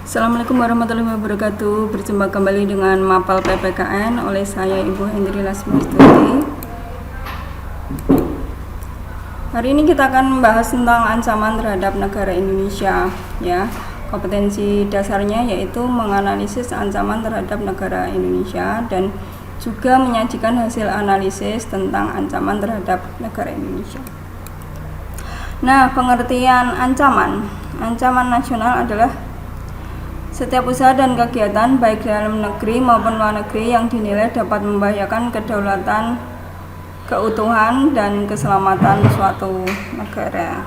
Assalamualaikum warahmatullahi wabarakatuh. Berjumpa kembali dengan Mapel PPKN oleh saya Ibu Hendri Lasmiastuti. Hari ini kita akan membahas tentang ancaman terhadap negara Indonesia, ya. Kompetensi dasarnya yaitu menganalisis ancaman terhadap negara Indonesia dan juga menyajikan hasil analisis tentang ancaman terhadap negara Indonesia. Nah, pengertian ancaman nasional adalah setiap usaha dan kegiatan baik dalam negeri maupun luar negeri yang dinilai dapat membahayakan kedaulatan, keutuhan, dan keselamatan suatu negara.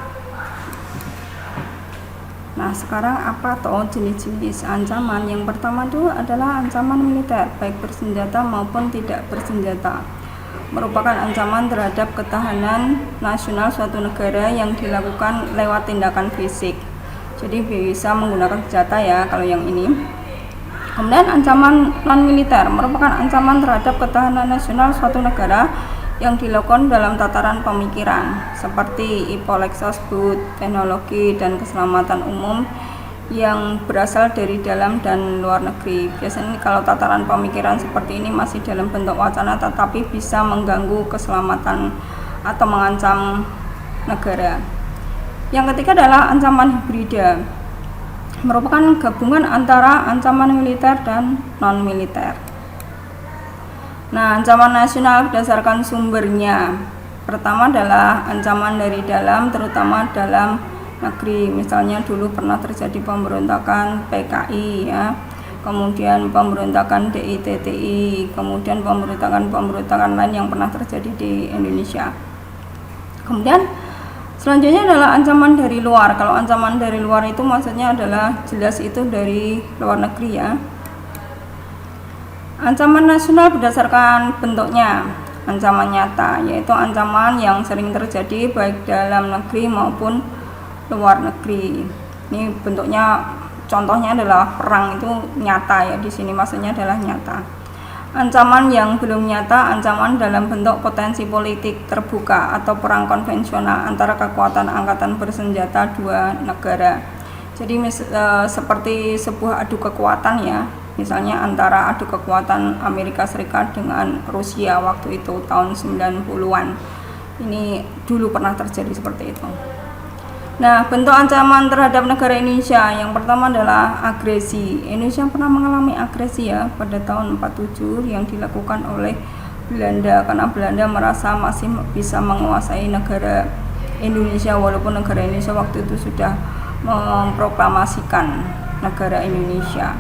Nah, sekarang apa toh jenis-jenis ancaman? Yang pertama itu adalah ancaman militer, baik bersenjata maupun tidak bersenjata. Merupakan ancaman terhadap ketahanan nasional suatu negara yang dilakukan lewat tindakan fisik. Jadi bisa menggunakan senjata ya kalau yang ini. Kemudian ancaman non militer merupakan ancaman terhadap ketahanan nasional suatu negara yang dilakukan dalam tataran pemikiran seperti Ipolexosbud, teknologi dan keselamatan umum yang berasal dari dalam dan luar negeri. Biasanya kalau tataran pemikiran seperti ini masih dalam bentuk wacana tetapi bisa mengganggu keselamatan atau mengancam negara. Yang ketiga adalah ancaman hibrida, merupakan gabungan antara ancaman militer dan non-militer. Nah, ancaman nasional berdasarkan sumbernya. Pertama adalah ancaman dari dalam, terutama dalam negeri. Misalnya dulu pernah terjadi pemberontakan PKI ya, kemudian pemberontakan DITTI, kemudian pemberontakan lain yang pernah terjadi di Indonesia. Kemudian selanjutnya adalah ancaman dari luar. Kalau ancaman dari luar itu maksudnya adalah jelas itu dari luar negeri ya. Ancaman nasional berdasarkan bentuknya. Ancaman nyata yaitu ancaman yang sering terjadi baik dalam negeri maupun luar negeri. Ini bentuknya, contohnya adalah perang itu nyata ya. Di sini maksudnya adalah nyata. Ancaman yang belum nyata, ancaman dalam bentuk potensi politik terbuka atau perang konvensional antara kekuatan angkatan bersenjata dua negara. Jadi seperti sebuah adu kekuatan ya, misalnya antara adu kekuatan Amerika Serikat dengan Rusia waktu itu tahun 90-an. Ini dulu pernah terjadi seperti itu. Nah, bentuk ancaman terhadap negara Indonesia yang pertama adalah agresi. Indonesia pernah mengalami agresi ya pada tahun 47 yang dilakukan oleh Belanda karena Belanda merasa masih bisa menguasai negara Indonesia walaupun negara Indonesia waktu itu sudah memproklamasikan negara Indonesia.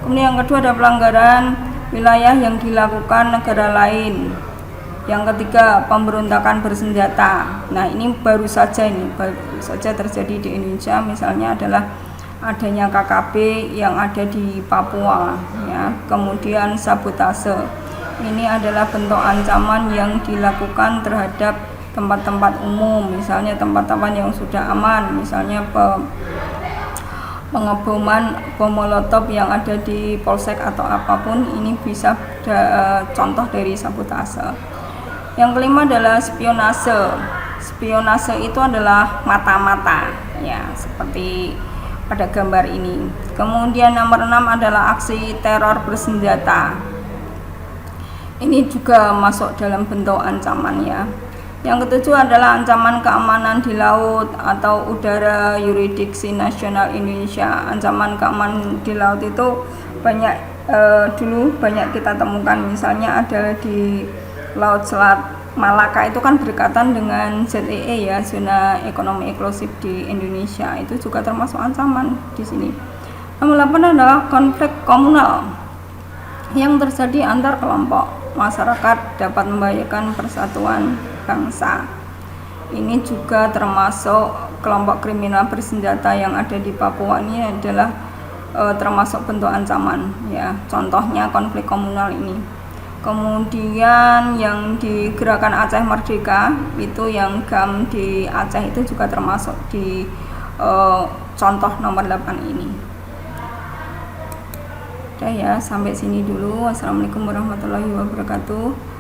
Kemudian yang kedua ada pelanggaran wilayah yang dilakukan negara lain. Yang ketiga pemberontakan bersenjata. Nah, ini baru saja terjadi di Indonesia. Misalnya adalah adanya KKB yang ada di Papua ya. Kemudian sabotase. Ini adalah bentuk ancaman yang dilakukan terhadap tempat-tempat umum, misalnya tempat-tempat yang sudah aman, misalnya pengeboman bom molotov yang ada di polsek atau apapun, ini bisa contoh dari sabotase. Yang kelima adalah spionase. Spionase itu adalah mata-mata, ya, seperti pada gambar ini. Kemudian nomor 6 adalah aksi teror bersenjata. Ini juga masuk dalam bentuk ancaman, ya. Yang ketujuh adalah ancaman keamanan di laut atau udara yurisdiksi nasional Indonesia. Ancaman keamanan di laut itu dulu banyak kita temukan, misalnya ada di Laut Selat Malaka, itu kan berdekatan dengan ZEE, ya, zona ekonomi eksklusif di Indonesia. Itu juga termasuk ancaman di sini. Nomor 8 adalah konflik komunal yang terjadi antar kelompok masyarakat dapat membahayakan persatuan bangsa. Ini juga termasuk kelompok kriminal bersenjata yang ada di Papua. Ini adalah termasuk bentuk ancaman, ya. Contohnya konflik komunal ini. Kemudian yang di Gerakan Aceh Merdeka itu, yang GAM di Aceh itu juga termasuk di contoh nomor 8 ini. Udah, ya, sampai sini dulu. Wassalamualaikum warahmatullahi wabarakatuh.